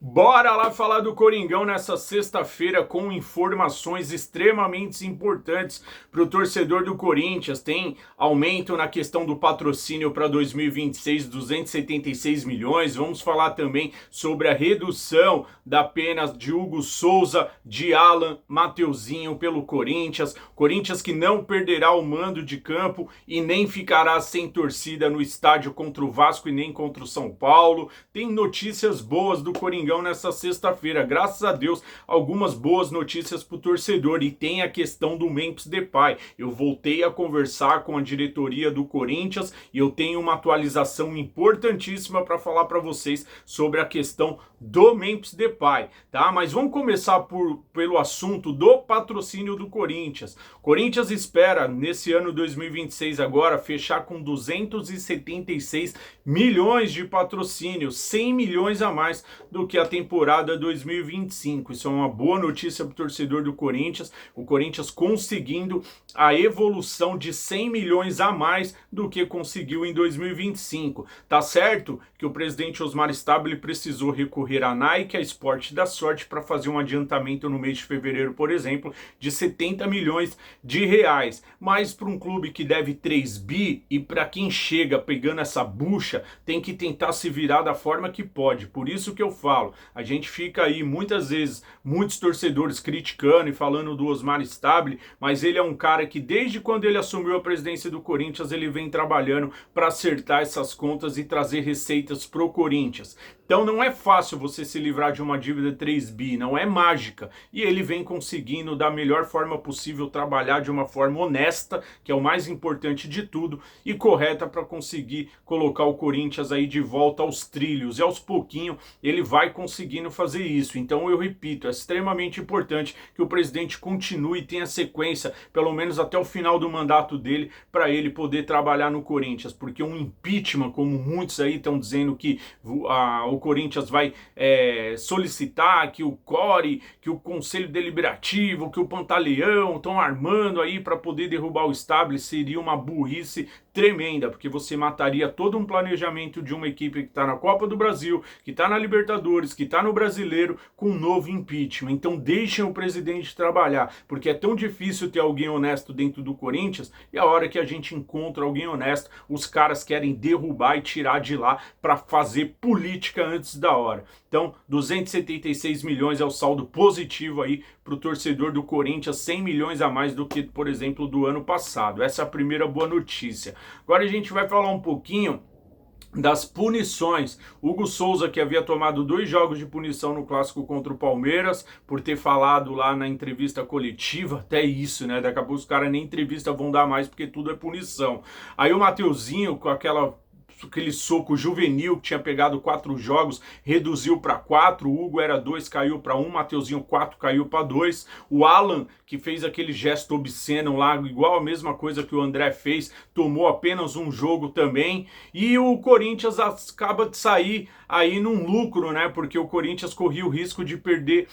Bora lá falar do Coringão nessa sexta-feira com informações extremamente importantes para o torcedor do Corinthians. Tem aumento na questão do patrocínio para 2026, 276 milhões. Vamos falar também sobre a redução da pena de Hugo Souza, de Alan, Mateuzinho pelo Corinthians. Corinthians que não perderá o mando de campo e nem ficará sem torcida no estádio contra o Vasco e nem contra o São Paulo. Tem notícias boas do Coringão nessa sexta-feira, graças a Deus, algumas boas notícias para o torcedor. E tem a questão do Memphis Depay. Eu voltei a conversar com a diretoria do Corinthians e eu tenho uma atualização importantíssima para falar para vocês sobre a questão do Memphis Depay, tá? Mas vamos começar pelo assunto do patrocínio do Corinthians. Corinthians espera, nesse ano 2026 agora, fechar com 276 milhões de patrocínio, 100 milhões a mais do que a temporada 2025. Isso é uma boa notícia para o torcedor do Corinthians. O Corinthians conseguindo a evolução de 100 milhões a mais do que conseguiu em 2025. Tá certo que o presidente Osmar Stabile precisou recorrer à Nike, à Esporte da Sorte, para fazer um adiantamento no mês de fevereiro, por exemplo, de 70 milhões de reais. Mas para um clube que deve 3 bi e para quem chega pegando essa bucha, tem que tentar se virar da forma que pode. Por isso que eu falo, a gente fica aí muitas vezes, muitos torcedores criticando e falando do Osmar Stabile, mas ele é um cara que desde quando ele assumiu a presidência do Corinthians, ele vem trabalhando para acertar essas contas e trazer receitas pro Corinthians. Então não é fácil você se livrar de uma dívida 3 bi, não é mágica. E ele vem conseguindo da melhor forma possível trabalhar de uma forma honesta, que é o mais importante de tudo, e correta para conseguir colocar o Corinthians aí de volta aos trilhos. E aos pouquinho ele vai conseguindo fazer isso. Então eu repito, é extremamente importante que o presidente continue e tenha sequência, pelo menos até o final do mandato dele, para ele poder trabalhar no Corinthians. Porque um impeachment, como muitos aí estão dizendo que o Corinthians vai solicitar, que o CORE, que o Conselho Deliberativo, que o Pantaleão estão armando aí para poder derrubar o Stabile, seria uma burrice tremenda, porque você mataria todo um planejamento de uma equipe que está na Copa do Brasil, que está na Libertadores, que está no Brasileiro, com um novo impeachment. Então deixem o presidente trabalhar, porque é tão difícil ter alguém honesto dentro do Corinthians, e a hora que a gente encontra alguém honesto, os caras querem derrubar e tirar de lá para fazer política antes da hora. Então, 276 milhões é o saldo positivo aí para o torcedor do Corinthians, 100 milhões a mais do que, por exemplo, do ano passado. Essa é a primeira boa notícia. Agora a gente vai falar um pouquinho das punições. Hugo Souza, que havia tomado 2 jogos de punição no clássico contra o Palmeiras, por ter falado lá na entrevista coletiva, até isso, né? Daqui a pouco os caras nem entrevista vão dar mais, porque tudo é punição. Aí o Mateuzinho, com aquele soco juvenil que tinha pegado 4 jogos, reduziu para 4, o Hugo era 2, caiu para 1, Mateuzinho 4, caiu para 2, o Alan, que fez aquele gesto obsceno lá, igual a mesma coisa que o André fez, tomou apenas 1 jogo também, e o Corinthians acaba de sair aí num lucro, né, porque o Corinthians corria o risco de perder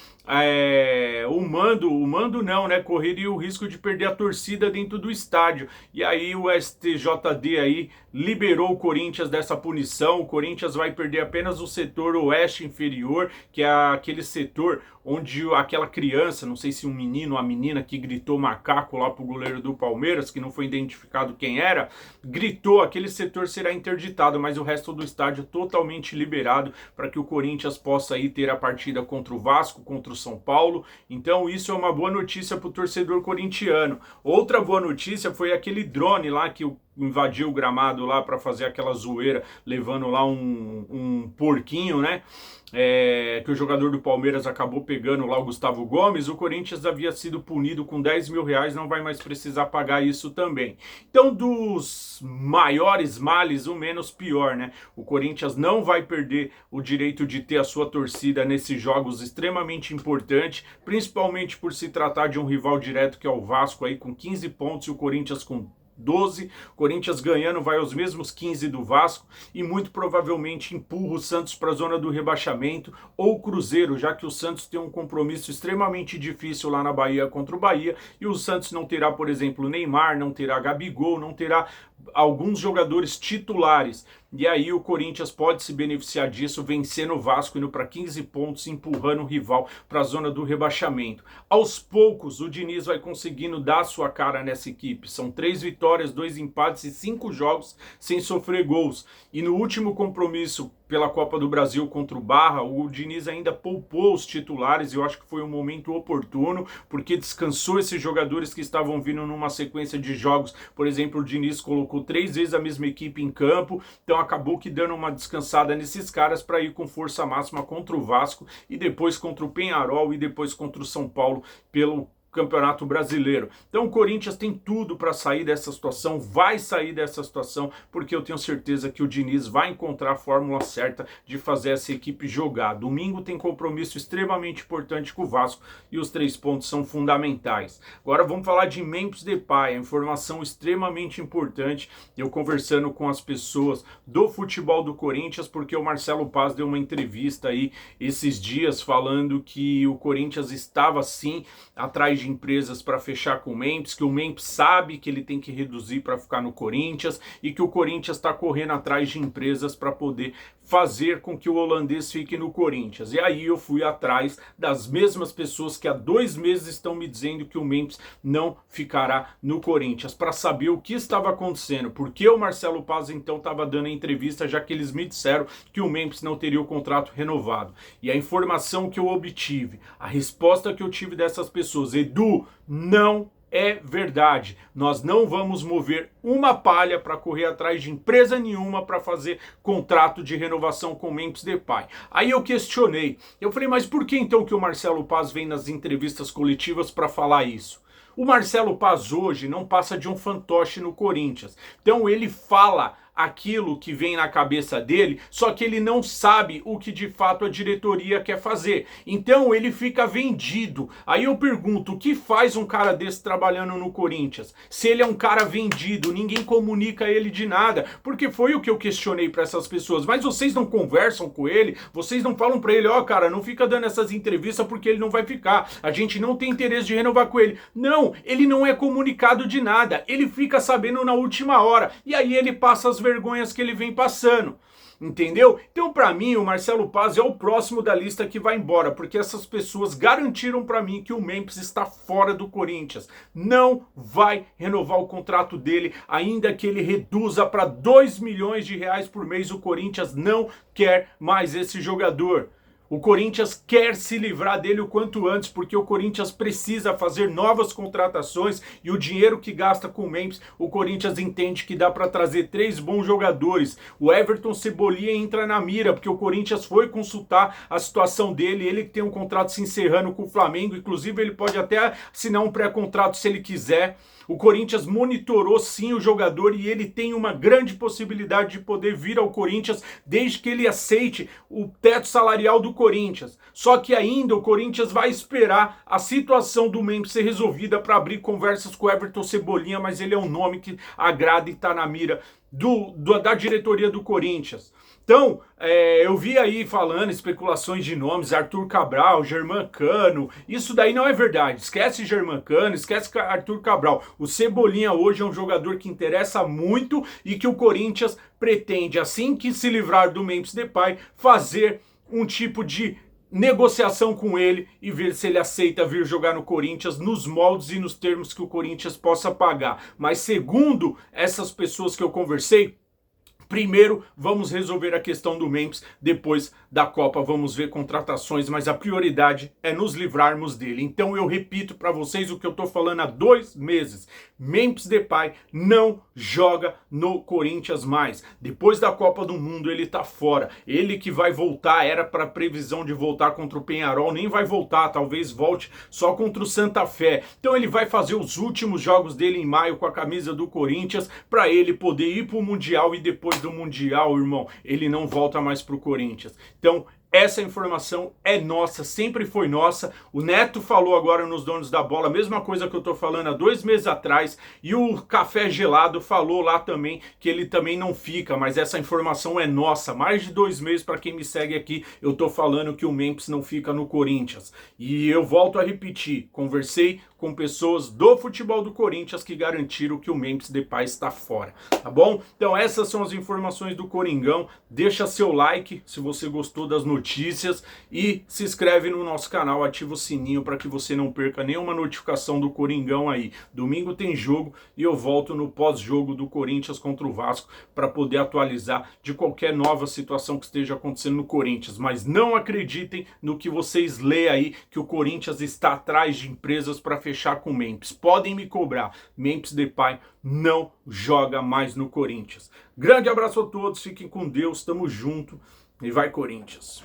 o mando não, né, correria o risco de perder a torcida dentro do estádio, e aí o STJD aí liberou o Corinthians dessa punição. O Corinthians vai perder apenas o setor oeste inferior, que é aquele setor onde aquela criança, não sei se um menino ou a menina que gritou macaco lá pro goleiro do Palmeiras, que não foi identificado quem era, gritou, aquele setor será interditado, mas o resto do estádio totalmente liberado para que o Corinthians possa aí ter a partida contra o Vasco, contra o São Paulo. Então isso é uma boa notícia pro torcedor corintiano. Outra boa notícia foi aquele drone lá que invadiu o gramado lá para fazer aquela zoeira, levando lá um porquinho, né? Que o jogador do Palmeiras acabou pegando lá, o Gustavo Gomes. O Corinthians havia sido punido com 10 mil reais, não vai mais precisar pagar isso também. Então, dos maiores males, o menos pior, né? O Corinthians não vai perder o direito de ter a sua torcida nesses jogos extremamente importantes, principalmente por se tratar de um rival direto que é o Vasco aí com 15 pontos e o Corinthians com 12, Corinthians ganhando vai aos mesmos 15 do Vasco e muito provavelmente empurra o Santos para a zona do rebaixamento ou o Cruzeiro, já que o Santos tem um compromisso extremamente difícil lá na Bahia contra o Bahia e o Santos não terá, por exemplo, Neymar, não terá Gabigol, não terá alguns jogadores titulares. E aí o Corinthians pode se beneficiar disso, vencendo o Vasco, indo para 15 pontos, empurrando o rival para a zona do rebaixamento. Aos poucos, o Diniz vai conseguindo dar a sua cara nessa equipe. São 3 vitórias, 2 empates e 5 jogos sem sofrer gols. E no último compromisso pela Copa do Brasil contra o Barra, o Diniz ainda poupou os titulares, e eu acho que foi um momento oportuno, porque descansou esses jogadores que estavam vindo numa sequência de jogos. Por exemplo, o Diniz colocou 3 vezes a mesma equipe em campo, então acabou que dando uma descansada nesses caras para ir com força máxima contra o Vasco e depois contra o Peñarol e depois contra o São Paulo pelo Campeonato Brasileiro. Então o Corinthians tem tudo para sair dessa situação, vai sair dessa situação, porque eu tenho certeza que o Diniz vai encontrar a fórmula certa de fazer essa equipe jogar. Domingo tem compromisso extremamente importante com o Vasco e os 3 pontos são fundamentais. Agora vamos falar de Memphis Depay, a informação extremamente importante. Eu conversando com as pessoas do futebol do Corinthians, porque o Marcelo Paz deu uma entrevista aí esses dias falando que o Corinthians estava sim atrás de empresas para fechar com o Memphis, que o Memphis sabe que ele tem que reduzir para ficar no Corinthians e que o Corinthians está correndo atrás de empresas para poder fazer com que o holandês fique no Corinthians. E aí eu fui atrás das mesmas pessoas que há 2 meses estão me dizendo que o Memphis não ficará no Corinthians, para saber o que estava acontecendo, porque o Marcelo Paz então estava dando a entrevista, já que eles me disseram que o Memphis não teria o contrato renovado. E a informação que eu obtive, a resposta que eu tive dessas pessoas: Edu, não é verdade. Nós não vamos mover uma palha para correr atrás de empresa nenhuma para fazer contrato de renovação com o Memphis Depay. Aí eu questionei. Eu falei, mas por que então que o Marcelo Paz vem nas entrevistas coletivas para falar isso? O Marcelo Paz hoje não passa de um fantoche no Corinthians. Então ele fala aquilo que vem na cabeça dele, só que ele não sabe o que de fato a diretoria quer fazer. Então ele fica vendido. Aí eu pergunto, o que faz um cara desse trabalhando no Corinthians? Se ele é um cara vendido, ninguém comunica ele de nada, porque foi o que eu questionei para essas pessoas. Mas vocês não conversam com ele? Vocês não falam para ele, ó, cara, não fica dando essas entrevistas porque ele não vai ficar. A gente não tem interesse de renovar com ele. Não, ele não é comunicado de nada. Ele fica sabendo na última hora. E aí ele passa as vergonhas que ele vem passando, entendeu? Então para mim o Marcelo Paz é o próximo da lista que vai embora, porque essas pessoas garantiram para mim que o Memphis está fora do Corinthians, não vai renovar o contrato dele, ainda que ele reduza para 2 milhões de reais por mês. O Corinthians não quer mais esse jogador. O Corinthians quer se livrar dele o quanto antes, porque o Corinthians precisa fazer novas contratações e o dinheiro que gasta com o Memphis, o Corinthians entende que dá para trazer 3 bons jogadores. O Everton Cebolinha entra na mira, porque o Corinthians foi consultar a situação dele, ele que tem um contrato se encerrando com o Flamengo, inclusive ele pode até assinar um pré-contrato se ele quiser. O Corinthians monitorou sim o jogador e ele tem uma grande possibilidade de poder vir ao Corinthians desde que ele aceite o teto salarial do Corinthians. Só que ainda o Corinthians vai esperar a situação do Memphis ser resolvida para abrir conversas com o Everton Cebolinha, mas ele é um nome que agrada e está na mira da diretoria do Corinthians. Então, eu vi aí falando especulações de nomes, Arthur Cabral, Germancano, isso daí não é verdade. Esquece Germancano, esquece Arthur Cabral. O Cebolinha hoje é um jogador que interessa muito e que o Corinthians pretende, assim que se livrar do Memphis Depay, fazer um tipo de negociação com ele e ver se ele aceita vir jogar no Corinthians nos moldes e nos termos que o Corinthians possa pagar. Mas segundo essas pessoas que eu conversei, primeiro vamos resolver a questão do Memphis, depois da Copa vamos ver contratações, mas a prioridade é nos livrarmos dele. Então eu repito para vocês o que eu tô falando há 2 meses. Memphis Depay não joga no Corinthians mais. Depois da Copa do Mundo ele tá fora. Ele que vai voltar, era para previsão de voltar contra o Peñarol, nem vai voltar, talvez volte só contra o Santa Fé. Então ele vai fazer os últimos jogos dele em maio com a camisa do Corinthians para ele poder ir pro Mundial, e depois do Mundial, irmão, ele não volta mais pro Corinthians. Então Essa informação é nossa, sempre foi nossa. O Neto falou agora nos Donos da Bola, a mesma coisa que eu tô falando há 2 meses atrás. E o Café Gelado falou lá também que ele também não fica, mas essa informação é nossa. Mais de 2 meses, para quem me segue aqui, eu tô falando que o Memphis não fica no Corinthians. E eu volto a repetir, conversei com pessoas do futebol do Corinthians que garantiram que o Memphis Depay está fora, tá bom? Então essas são as informações do Coringão. Deixa seu like se você gostou das notícias e se inscreve no nosso canal, ativa o sininho para que você não perca nenhuma notificação do Coringão aí. Domingo tem jogo e eu volto no pós-jogo do Corinthians contra o Vasco para poder atualizar de qualquer nova situação que esteja acontecendo no Corinthians. Mas não acreditem no que vocês lêem aí, que o Corinthians está atrás de empresas para fechar com o Memphis. Podem me cobrar. Memphis Depay não joga mais no Corinthians. Grande abraço a todos, fiquem com Deus, tamo junto e vai Corinthians.